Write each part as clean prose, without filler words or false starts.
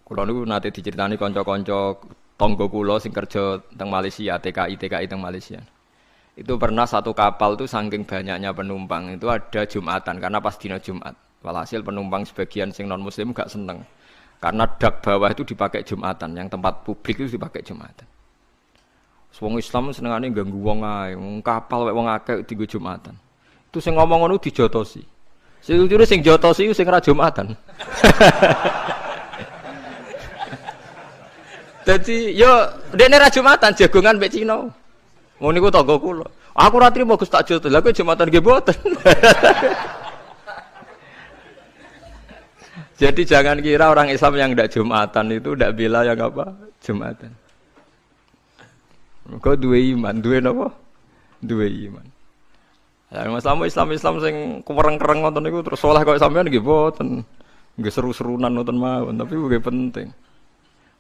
Kula niku nate diceritani kanca-kanca tangga kula sing kerja teng Malaysia, TKI teng Malaysia. Itu pernah satu kapal tuh saking banyaknya penumpang itu ada Jumatan karena pas dina Jumat. Walhasil penumpang sebagian sing non muslim gak seneng. Karena dak bawah itu dipakai Jumatan, yang tempat publik itu dipakai Jumatan. Wong Islam senengane ganggu wong ae, wong kapal wek wong akeh dienggo Jumatan. Itu sing ngomong ngono dijotosi. Sing jotosi sing ra Jumatan. Dadi yo dekne ra Jumatan jagongan mbek Cina. Ngono niku tangga kula. Aku ora trimo Gus tak jotos. Lah kowe Jumatan nggih mboten. Jadi jangan kira orang Islam yang tidak Jumatan itu tidak bela yang apa? Jumatan. Kau dua iman, dua apa? Dua iman. Ya, Islam sing kereng-kereng ngoten niku terus saleh kok sampean nggih mboten. Nggih seru-serunan ngoten mawon, tapi nggih penting.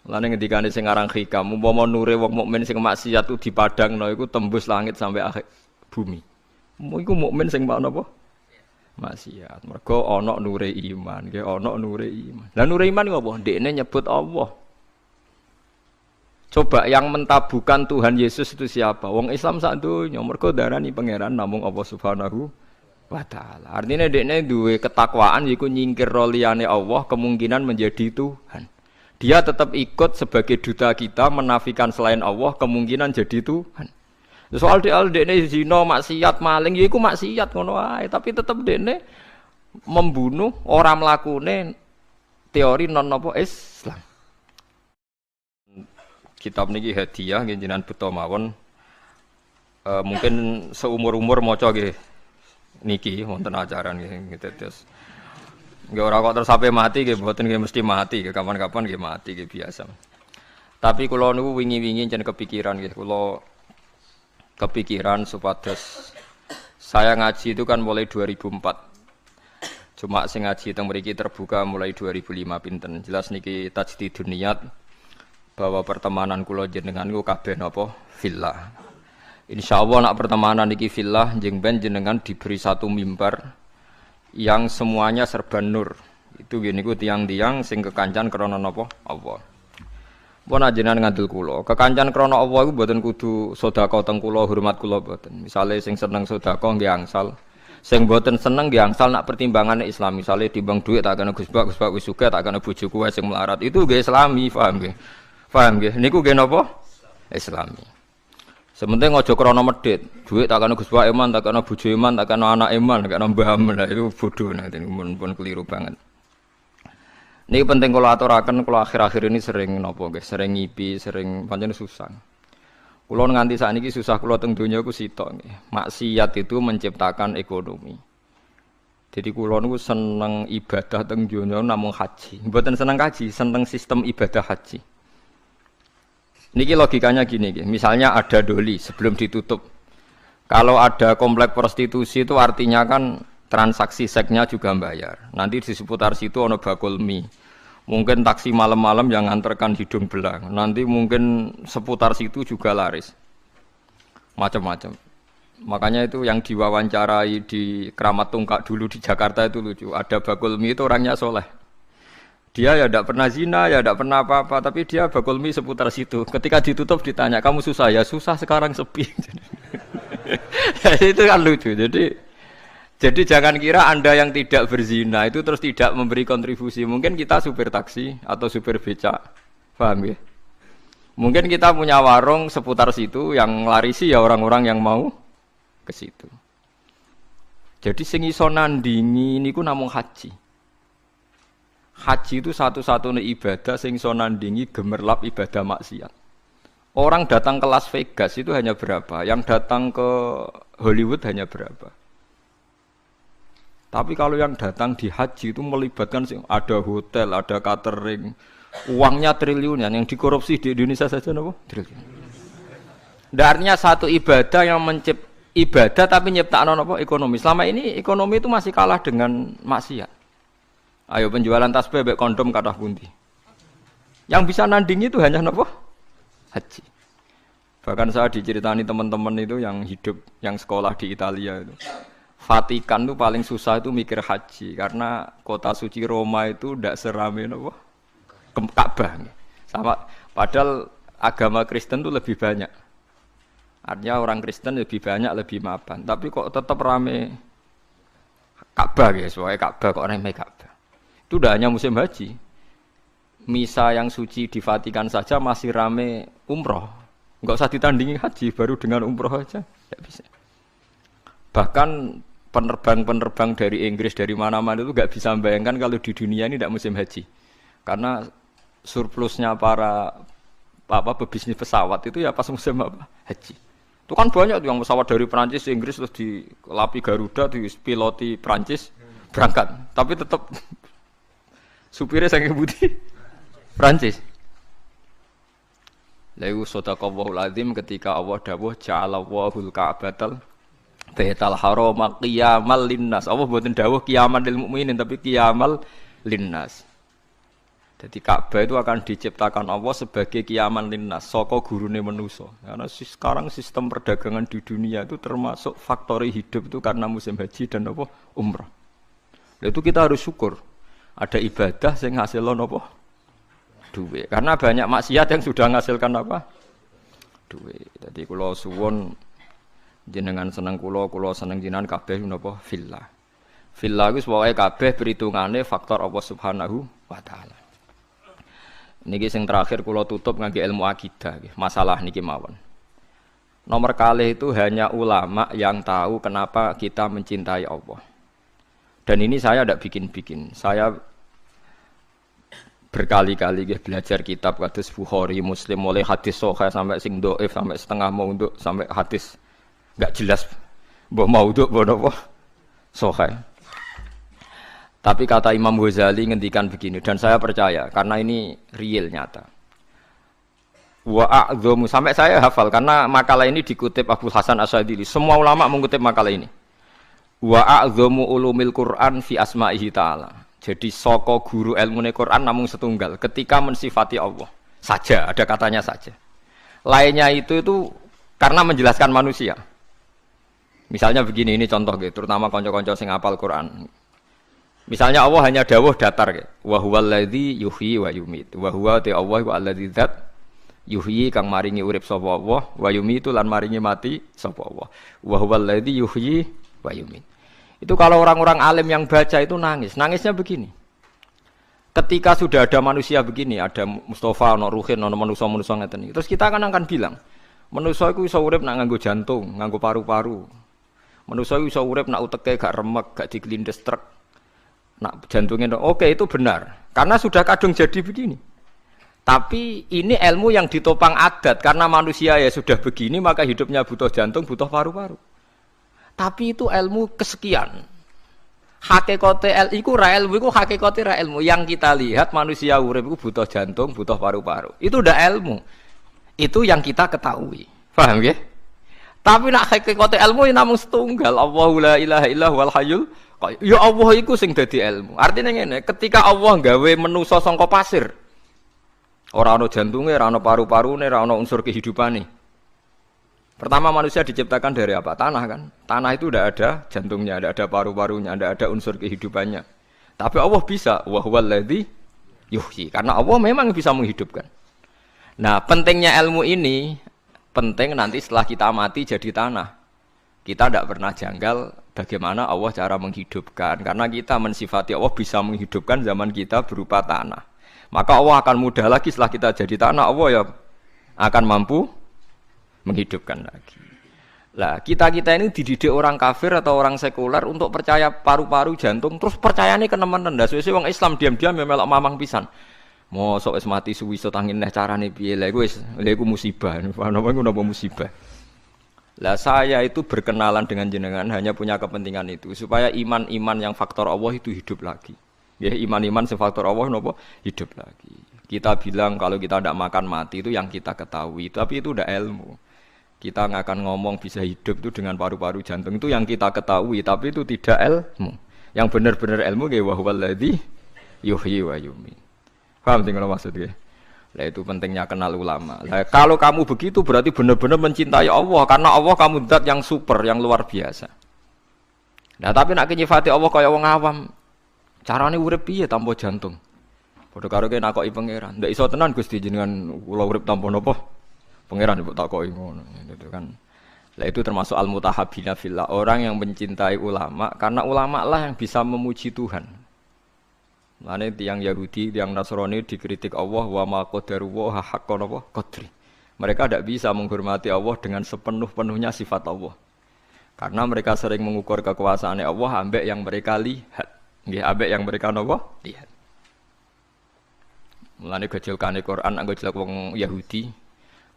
Lane ngendikane sing aran hikam, umpama nure wong mukmin sing maksiat ku dipadangno iku tembus langit sampai akhir bumi. Iku mukmin sing apa? Maksiat. Mergo ana nure iman, nggih ana nure iman. Lah nure iman iku apa? Ndekne nyebut Allah. Coba yang mentabukan Tuhan Yesus itu siapa? Wong Islam sak donya mergo darani pangeran namung Allah Subhanahu wa taala. Artinya dekne duwe ketakwaan iku nyingkir liyane Allah kemungkinan menjadi Tuhan. Dia tetap ikut sebagai duta kita menafikan selain Allah kemungkinan jadi Tuhan. Soal dekne zina, maksiat, maling ya iku maksiat ngono wae, tapi tetap dekne membunuh orang mlakune teori non apa Islam. Kitab niki hadiah nggih jenengan buta mawon. Mungkin seumur-umur maca nggih niki wonten acara nggih terus. Nggih ora kok terus sampai mati nggih mboten nggih mesti mati nggih kapan-kapan nggih mati nggih biasa. Tapi kula niku wingi-wingi jen kepikiran nggih kula kepikiran supados saya ngaji itu kan mulai 2004. Cuma sing ngaji teng mriki terbuka mulai 2005 pinten. Jelas niki tajdidun niat bahwa pertemanan kula jenengan niku kabeh napa fillah. Insyaallah nak pertemanan niki fillah njeng ben jenengan diberi satu mimbar yang semuanya serba nur. Itu gini ku tiang-tiang sing kekancan krana napa Allah. Pun jenengan ngandel kula. Kekancan krana Allah iku mboten kudu sedekah teng kula, hormat kula mboten. Misale sing seneng sedekah nggih angsal. Sing mboten seneng nggih angsal nak pertimbangane Islam. Misale timbang dhuwit tak kena Gus Bak wis sugih tak kena bojoku wae sing melarat. Itu nggih Islami, paham nggih? Paham nggih? Niku nggih napa? Islami. Sementing aja krana medhit. Dhuwit tak kena Gus Bak iman, tak kena bojo iman, tak kena anak iman, tak kena mbah iman. Itu bodoh nek pun keliru banget. Niki penting kula aturaken, kula akhir-akhir ini sering napa nggih, sering ngipi, sering pancen susah. Kula nganti sakniki susah kula teng donya ku sitok nggih. Maksiat itu menciptakan ekonomi. Jadi kula niku seneng ibadah teng donya namung haji. Mboten seneng haji, seneng sistem ibadah haji. Niki logikanya gini, misalnya ada doli sebelum ditutup. Kalau ada komplek prostitusi itu artinya kan transaksi seksnya juga bayar. Nanti di seputar situ ono bakul mie. Mungkin taksi malam-malam yang nganterkan hidung belang. Nanti mungkin seputar situ juga laris. Macam-macam. Makanya itu yang diwawancarai di Keramat Tungkak dulu di Jakarta itu lucu. Ada bakul mie itu orangnya soleh. Dia ya tidak pernah zina, ya tidak pernah apa-apa, tapi dia bakul mie seputar situ. Ketika ditutup ditanya, kamu susah? Ya susah, sekarang sepi. Itu kan lucu. Jadi jangan kira Anda yang tidak berzina itu terus tidak memberi kontribusi. Mungkin kita supir taksi atau supir becak, paham ya? Mungkin kita punya warung seputar situ yang larisi ya orang-orang yang mau ke situ. Jadi sing iso nandingi niku namung haji. Haji itu satu-satunya ibadah sing iso nandingi gemerlap ibadah maksiat. Orang datang ke Las Vegas itu hanya berapa? Yang datang ke Hollywood hanya berapa? Tapi kalau yang datang di haji itu melibatkan ada hotel, ada catering, uangnya triliunan yang dikorupsi di Indonesia saja apa? Triliun. Artinya satu ibadah yang ibadah tapi nyiptakno apa? Ekonomi. Selama ini ekonomi itu masih kalah dengan maksiat. Ayo penjualan tasbih mbek kondom kathah pundi. Yang bisa nandingi itu hanya apa? Haji. Bahkan saya diceritani teman-teman itu yang hidup, yang sekolah di Italia itu. Vatikan itu paling susah itu mikir haji karena kota suci Roma itu tidak serame apa? Ka'bah. Sama padahal agama Kristen itu lebih banyak. Artinya orang Kristen lebih banyak, lebih mapan. Tapi kok tetap rame Ka'bah guys, soalnya Ka'bah kok rame Ka'bah. Itu udah hanya musim haji. Misa yang suci di Vatikan saja masih rame umroh. Enggak usah ditandingi haji, baru dengan umroh aja tidak bisa. Bahkan penerbang-penerbang dari Inggris dari mana-mana itu enggak bisa membayangkan kalau di dunia ini tidak musim haji. Karena surplusnya para pebisnis pesawat itu ya pas musim haji. Itu kan banyak yang pesawat dari Perancis, Inggris terus dilapi Garuda, dipiloti Perancis berangkat. Tapi tetap supirnya saking putih Perancis. Lalu sadaqallahul azim ketika Allah dawuh ja'alallahul ka'batal baital harama qiyamal linnas. Allah mboten dawuh qiyaman lil mukminin tapi qiyamal linnas. Jadi Ka'bah itu akan diciptakan Allah sebagai qiyaman linnas, saka gurune manusa. Karena sekarang sistem perdagangan di dunia itu termasuk faktori hidup itu karena musim haji dan apa umrah. Lalu itu kita harus syukur. Ada ibadah sing ngasilno apa? Duit. Karena banyak maksiat yang sudah menghasilkan apa? Duit. Jadi kula suwun jenengan seneng kula seneng jenengan kabeh menapa fillah. Fillah iku pokoke kabeh perhitungane faktor Allah Subhanahu wa taala. Niki sing terakhir kula tutup ngangge ilmu akidah nggih. Masalah niki mawon. Nomor kalih itu hanya ulama yang tahu kenapa kita mencintai Allah. Dan ini saya tidak bikin-bikin. Saya berkali-kali belajar kitab kados Bukhari, Muslim, mulai hadis sahih sampai sing dhaif, sampai setengah maudhu, sampai hadis enggak jelas mbok maudhu mbok napa sahih. Tapi kata Imam Ghazali ngendikan begini dan saya percaya karena ini real nyata. Wa a'dhamu sampai saya hafal karena makalah ini dikutip Abu Hasan Asyadzili. Semua ulama mengutip makalah ini. Wa a'dhamu ulumil Qur'an fi asma'ihi ta'ala. Jadi saka guru ilmune Quran namung setunggal ketika mensifati Allah saja, ada katanya saja. Lainnya itu karena menjelaskan manusia. Misalnya begini, ini contoh gitu, terutama kanca-kanca sing hafal Quran. Misalnya Allah hanya dawuh datar gitu. Wa huwal ladzi yuhyi wa yumit. Wa huwa ta Allah wa alladzi dzat yuhyi kang maringi urip sapa Allah, wa yumitu lan maringi mati sapa Allah. Wa huwal ladzi yuhyi wa yumit. Itu kalau orang-orang alim yang baca itu nangis. Nangisnya begini. Ketika sudah ada manusia begini, ada Mustafa, ada Ruhin, ada manusia-manusia ngeten. Terus kita akan bilang, manusia itu bisa urip nak nganggo jantung, nganggo paru-paru. Manusia itu bisa urip nak uteke gak remek, gak digelindes truk. Nak jantungnya, oke itu benar. Karena sudah kadung jadi begini. Tapi ini ilmu yang ditopang adat. Karena manusia ya sudah begini, maka hidupnya butuh jantung, butuh paru-paru. Tapi itu ilmu kesekian. Hakikate iku ra ilmu iku hakikate ra ilmu. Yang kita lihat manusia urip iku butuh jantung, butuh paru-paru. Itu udah ilmu. Itu yang kita ketahui. Paham ya? Tapi nak hakikate ilmu namung setunggal. Allahu la ilaha illa huwal hayyul qayyum. Ya Allah iku sing dadi ilmu. Artinya ngene, ketika Allah gawe manusa saka pasir. Ora ana jantunge, ora ana paru-parune, ora ana unsur kehidupane. Pertama manusia diciptakan dari apa? Tanah kan? Tanah itu tidak ada jantungnya, tidak ada paru-parunya, tidak ada unsur kehidupannya. Tapi Allah bisa. Wa huwal ladzi yuhyi. Karena Allah memang bisa menghidupkan. Nah, pentingnya ilmu ini penting nanti setelah kita mati jadi tanah. Kita tidak pernah janggal bagaimana Allah cara menghidupkan. Karena kita mensifati Allah bisa menghidupkan zaman kita berupa tanah. Maka Allah akan mudah lagi setelah kita jadi tanah. Allah ya akan mampu menghidupkan lagi. Lah kita ini dididik orang kafir atau orang sekuler untuk percaya paru-paru jantung, terus percayane kenemen ndak suwe-suwe wong Islam diam-diam melok mamang pisan. Mosok wis mati suwi iso tangin neh carane piye lha iku musibah. Napa musibah. Lah saya itu berkenalan dengan jenengan hanya punya kepentingan itu supaya iman-iman yang faktor Allah itu hidup lagi. Ya iman-iman sing faktor Allah napa hidup lagi. Kita bilang kalau kita tidak makan mati itu yang kita ketahui, tapi itu udah ilmu. Kita nggak akan ngomong bisa hidup itu dengan paru-paru jantung itu yang kita ketahui, tapi itu tidak ilmu. Yang benar-benar ilmu kayak wa huwal ladzi yuhyi wa yumiit. Paham tinggal maksudnya? Lah itu pentingnya kenal ulama. Lah kalau kamu begitu berarti benar-benar mencintai Allah karena Allah kamu zat yang super, yang luar biasa. Nah tapi nak nyifati Allah kaya wong awam. Carane urip piye tanpa jantung? Padha karo kene nakoki pangeran. Ndak iso tenan Gusti jenengan kula urip tanpa napa? Pangeran mbok takoki ngono. Itu kan. Lah itu termasuk al-mutahabbina fillah, orang yang mencintai ulama karena ulama lah yang bisa memuji Tuhan. Mane tiyang Yahudi, tiyang Nasrani dikritik Allah wa ma qadaruhu haqqan apa qadri. Mereka tidak bisa menghormati Allah dengan sepenuh-penuhnya sifat Allah. Karena mereka sering mengukur kekuasaan Allah ambek yang mereka lihat. Nggih, ambek yang mereka napa? Lihat. Mulane gejolkane Quran anggo jelek wong Yahudi.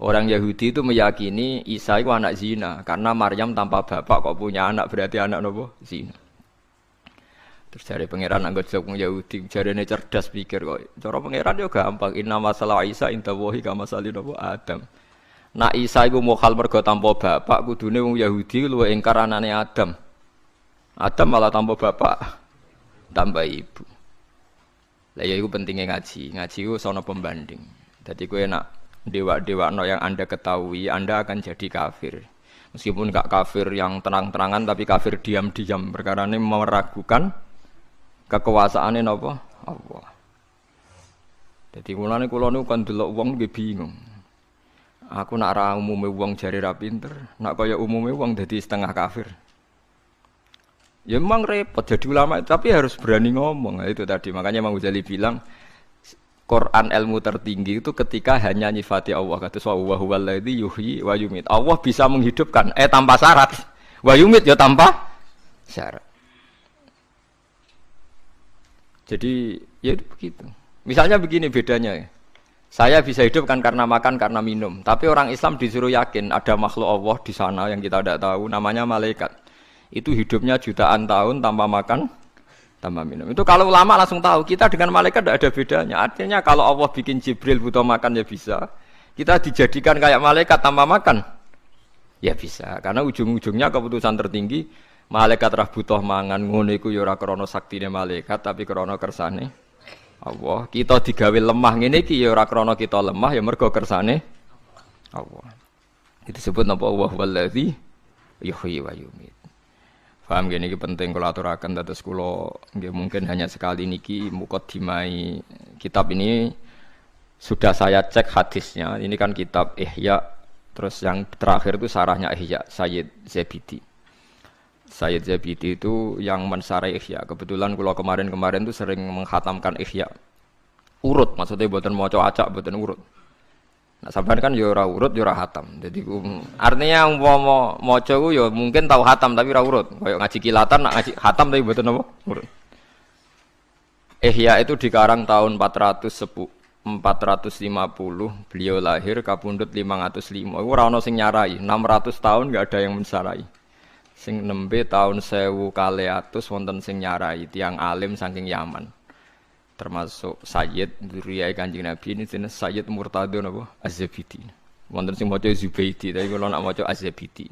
Orang Yahudi itu meyakini Isa itu anak zina karena Maryam tanpa bapak kok punya anak berarti anak napa? Zina. Terus jare pangeran anggo jelek wong Yahudi, jarene cerdas pikir kok. Cara pangeran yo gampang, inna masalah Isa inda wahi kama salih napa Adam. Nak Isa iku mukhal mergo tanpa bapak kudune wong Yahudi luwih ingkar anane Adam. Adam malah tanpa bapak, tanpa ibu. Lah ya iku pentingnya ngaji. Ngaji iku sono pembanding. Dadi kowe nak dewa-dewakno yang Anda ketahui, Anda akan jadi kafir. Meskipun enggak kafir yang terang-terangan tapi kafir diam-diam perkara ini meragukan kekuasaane napa? Allah. Dadi mulane kula niku kan delok wong nggih bingung. Aku nak ra umume wong jare ra pinter, nak kaya umume wong dadi setengah kafir. Ya memang repot jadi ulama tapi harus berani ngomong. Nah, itu tadi makanya Imam Ghazali bilang Quran ilmu tertinggi itu ketika hanya nyifati Allah kata wa huwallazi yuhyi wa yumit. Allah bisa menghidupkan tanpa syarat. Wa yumit ya tanpa syarat. Jadi ya itu begitu. Misalnya begini bedanya ya. Saya bisa hidup kan karena makan karena minum. Tapi orang Islam disuruh yakin ada makhluk Allah di sana yang kita tidak tahu namanya malaikat. Itu hidupnya jutaan tahun tanpa makan, tanpa minum. Itu kalau ulama langsung tahu, kita dengan malaikat tidak ada bedanya. Artinya kalau Allah bikin Jibril butuh makan ya bisa. Kita dijadikan kayak malaikat tanpa makan, ya bisa. Karena ujung-ujungnya keputusan tertinggi, malaikat rah butuh mangan, ngono iku ya ora krana saktine malaikat, tapi krana kersane Allah. Kita digawe lemah ngene iki ya ora krana kita lemah, ya mergo kersane Allah. Itu disebut napa wa huwallazi yuhyi wa yumiit. Paham gini penting kalau aturakan dados kula nggih mungkin hanya sekali niki mukadimai kitab ini sudah saya cek hadisnya. Ini kan kitab Ihya, terus yang terakhir itu sarahnya Ihya Sayyid Zabidi. Sayyid Zabidi itu yang mensarai Ihya. Kebetulan kula kemarin-kemarin itu sering menghatamkan Ihya. Urut maksudnya mboten maca acak mboten urut. Nah, sampean kan ya ora urut ya ora hatam. Jadi artinya umpama maca ku ya mungkin tahu hatam tapi ora urut. Kayak ngaji kilatan nak ngaji hatam tapi mboten apa? Urut. Ihya itu dikarang tahun 450. Beliau lahir kapundhut 505. Iku ora ana sing nyarai. 600 tahun enggak ada yang mensarai. Sing nembe tahun 1200 wonten sing nyarai tiyang alim saking Yaman. Termasuk Sayyid Dzurriyyah Kanjeng Nabi ini jenis Sayyid Murtadho napa Az-Zabidi. Wonten sing maca Zubaidi, tapi kula nak maca Az-Zabidi.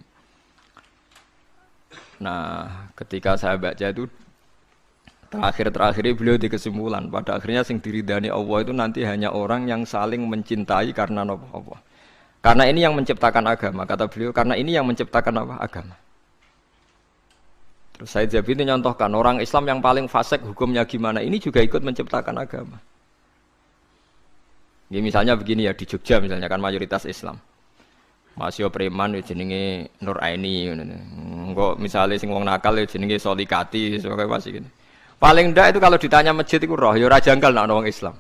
Nah, ketika saya baca itu terakhir beliau di kesimpulan pada akhirnya sing diridani Allah itu nanti hanya orang yang saling mencintai karena napa Allah. Karena ini yang menciptakan agama, kata beliau, karena ini yang menciptakan apa? Agama. Sayyid Zabidi nyontohkan orang Islam yang paling fasik hukumnya gimana, ini juga ikut menciptakan agama. Ya, misalnya begini ya di Jogja misalnya kan mayoritas Islam. Masih preman jenenge Nur Aini ngono. Engko misale sing wong nakal jenenge Solikati kaya masih gitu. Paling ndak itu kalau ditanya masjid iku roh ya ora janggal nek wong Islam.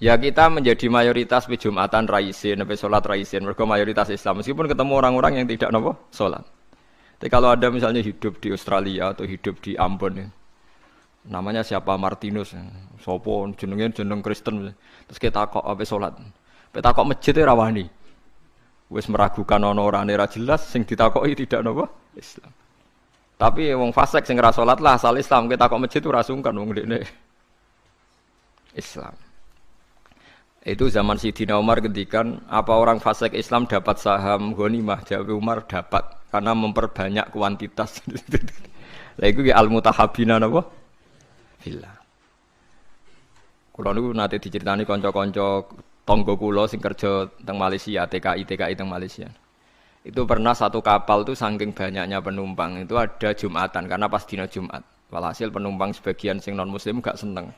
Ya kita menjadi mayoritas di Jumatan raisin, sampai sholat raisin, mereka mayoritas Islam meskipun ketemu orang-orang yang tidak nopo sholat. Tapi kalau ada misalnya hidup di Australia atau hidup di Ambon ya, namanya siapa Martinus, sopo jeneng Kristen, terus kita takok apa sholat, kita takok masjid rawani, wes meragukan orang ora jelas, sing ditakoki tidak nopo Islam. Tapi wong fasik sing ora sholat lah asal Islam, kita takok masjid ora sungkan wong dekne Islam. Itu zaman Sidina Umar ngendikan apa orang fasik Islam dapat saham ghanimah, jawab Umar dapat. Karena memperbanyak kuantitas. Lah iku al-mutahabbina napa? Fillah. Kula niku nate diceritani kanca-kanca tangga kula sing kerja teng Malaysia, TKI teng Malaysia. Itu pernah satu kapal tuh saking banyaknya penumpang itu ada Jumatan karena pas dina Jumat. Walhasil penumpang sebagian sing non muslim gak seneng.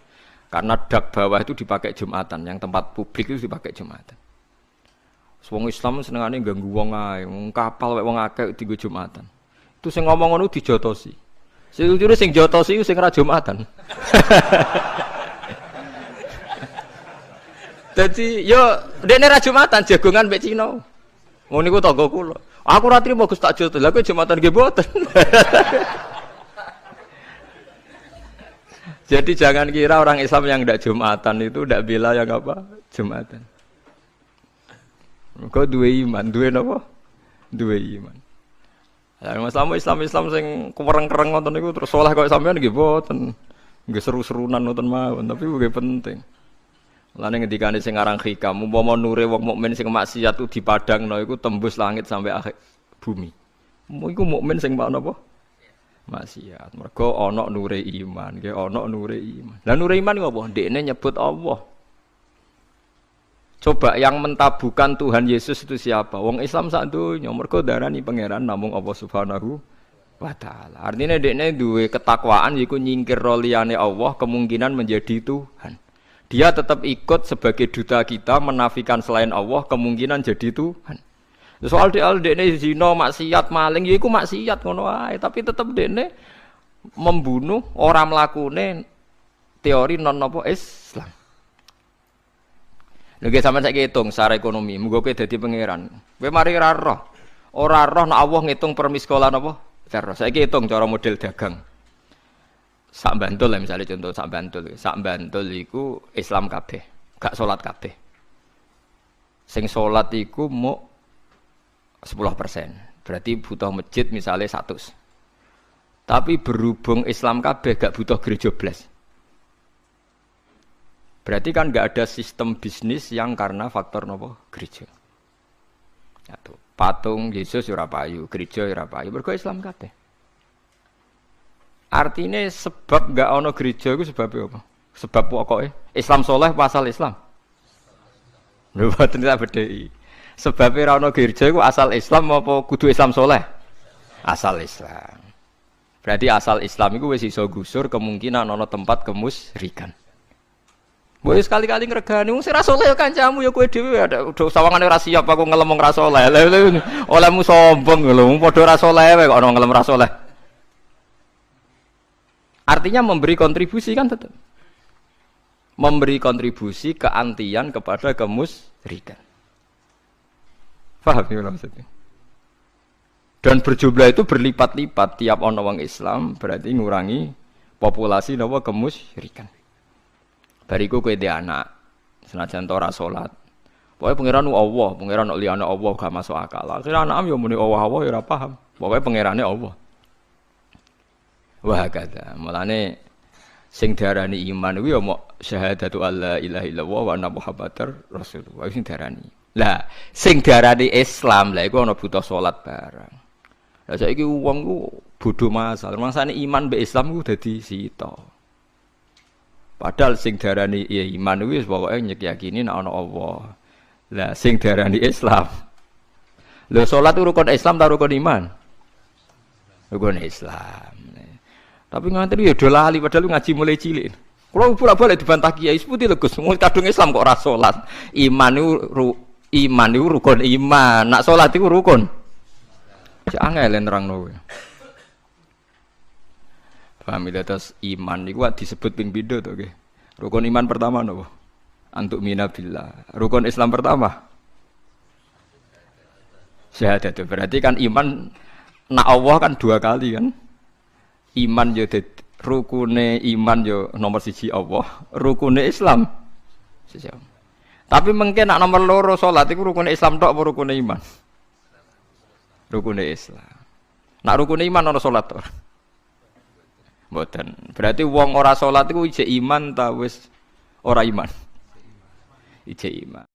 Karena dak bawah itu dipakai Jumatan, yang tempat publik itu dipakai Jumatan. Wong Islam senengane ganggu wong ae, wong kapal wae wong akeh digo Jumatan. Itu sing ngomong ngono dijotosi. Sing ujure sing jotosi iku sing ora Jumatan. Dadi yo dekne ra Jumatan jagongan mbek Cina. Ngono niku tangga kula. Aku ora trimo Gus tak jotos. Lah kowe Jumatan nggih mboten. Jadi jangan kira orang Islam yang tidak Jumatan itu tidak bela yang apa? Jumatan. Kau dua iman, dua apa? Dua iman. Islam sing kewereng-kereng ngoten niku terus saleh kok sampean nggih mboten. Nggih seru-serunan ngoten mawon, tapi nggih penting. Lane ngendikane sing aran hikam, umpama nure wong mukmin sing maksiat ku dipadangno iku tembus langit sampai akhir bumi. Iku mukmin sing apa? Maksiat. Mergo ana nure iman, nggih ana nure iman. Lah nure iman iku apa? Ndekne nyebut Allah. Coba yang mentabukan Tuhan Yesus itu siapa? Wong Islam sak donya mergo darani pangeran namung Allah Subhanahu wa taala. Artinya dekne duwe ketakwaan yiku nyingkir liyane Allah kemungkinan menjadi Tuhan. Dia tetap ikut sebagai duta kita menafikan selain Allah kemungkinan jadi Tuhan. Soal dekne zina, maksiat, maling yiku maksiat ngono wae, tapi tetap dekne membunuh orang mlakune teori non apa Islam. Lagi sampean saiki hitung secara ekonomi, muga kowe dadi pangeran. Kowe mari ora roh. Ora roh nek Allah ngitung per miskolan apa? Cara saiki hitung cara model dagang. Sak Bantul lah misalnya contoh sak Bantul. Sak Bantul iku Islam kabeh, gak salat kabeh. Sing salat iku mau 10%. Berarti butuh masjid misalnya 100. Tapi berhubung Islam kabeh gak butuh gereja blas. Berarti kan nggak ada sistem bisnis yang karena faktor nopo gereja. Satu, patung Yesus ora payu, gereja ora payu, mergo Islam kabeh. Artinya sebab nggak ono gereja itu sebabnya apa? Sebab pokoknya Islam soleh pasal Islam. Lho boten tak bedheki. Sebabnya ora ono gereja itu asal Islam apa kudu Islam soleh? Asal Islam. Berarti asal Islam itu wis iso gusur kemungkinan ono tempat kemusyrikan. Boy sekali-kali ngregani wong sing ra saleh ya kancamu ya kowe dhewe ada sawangane ra siap aku ngelem ra saleh. Olehmu sombong lho, padha ra saleh wae kok ono ngelem ra saleh. Artinya memberi kontribusi kan tetap. Memberi kontribusi keantian kepada kemusyrikan. Paham ya maksudnya? Dan berjumlah itu berlipat-lipat tiap ono wong Islam berarti ngurangi populasi napa kemusyrikan. Bariku kowe dhe anak, senajan ora salat. Pokoke pangeran Allah, pangeran liyane Allah gak masuk akal. Akhire anak yo muni Allah ya ora paham. Pokoke pangerane Allah. Wah kata, mulane sing diarani iman kuwi yo mok syahadatu alla ilaha illallah wa anna muhammadar rasulullah sing diarani. Lah, sing diarani Islam lha iku ana butuh salat bareng. Lah saiki wong ku bodho masal, mangsane iman mbek Islam ku dadi sita. Padahal sing diarani ya iman wis pokoke nyekiyakini nek ana Allah. Lah sing diarani Islam. Lho salat rukun Islam ta rukun iman? Rukun Islam. Tapi nganti ya do lali padahal ngaji mulai cilik. Kulo bolak-balik dibantah kiai seputi lho Gus, kadung Islam kok ora salat. Iman iku rukun iman. Nak salat iku rukun. Cek angel nerangno kowe. Paham ya, terus iman itu disebut ping pindho to nggih. Rukun iman pertama napa? Antuk mina billah. Rukun Islam pertama syahadat. Berarti kan iman nak Allah kan dua kali kan. Iman yo rukune iman yo nomor 1 Allah, rukune Islam. Tapi mungkin nak nomor 2 salat iku rukune Islam tok apa rukune iman? Rukune Islam. Nak rukune iman ana salat to. Mboten. Berarti wong ora salat iku ijek iman ta wis ora iman? Ijek iman.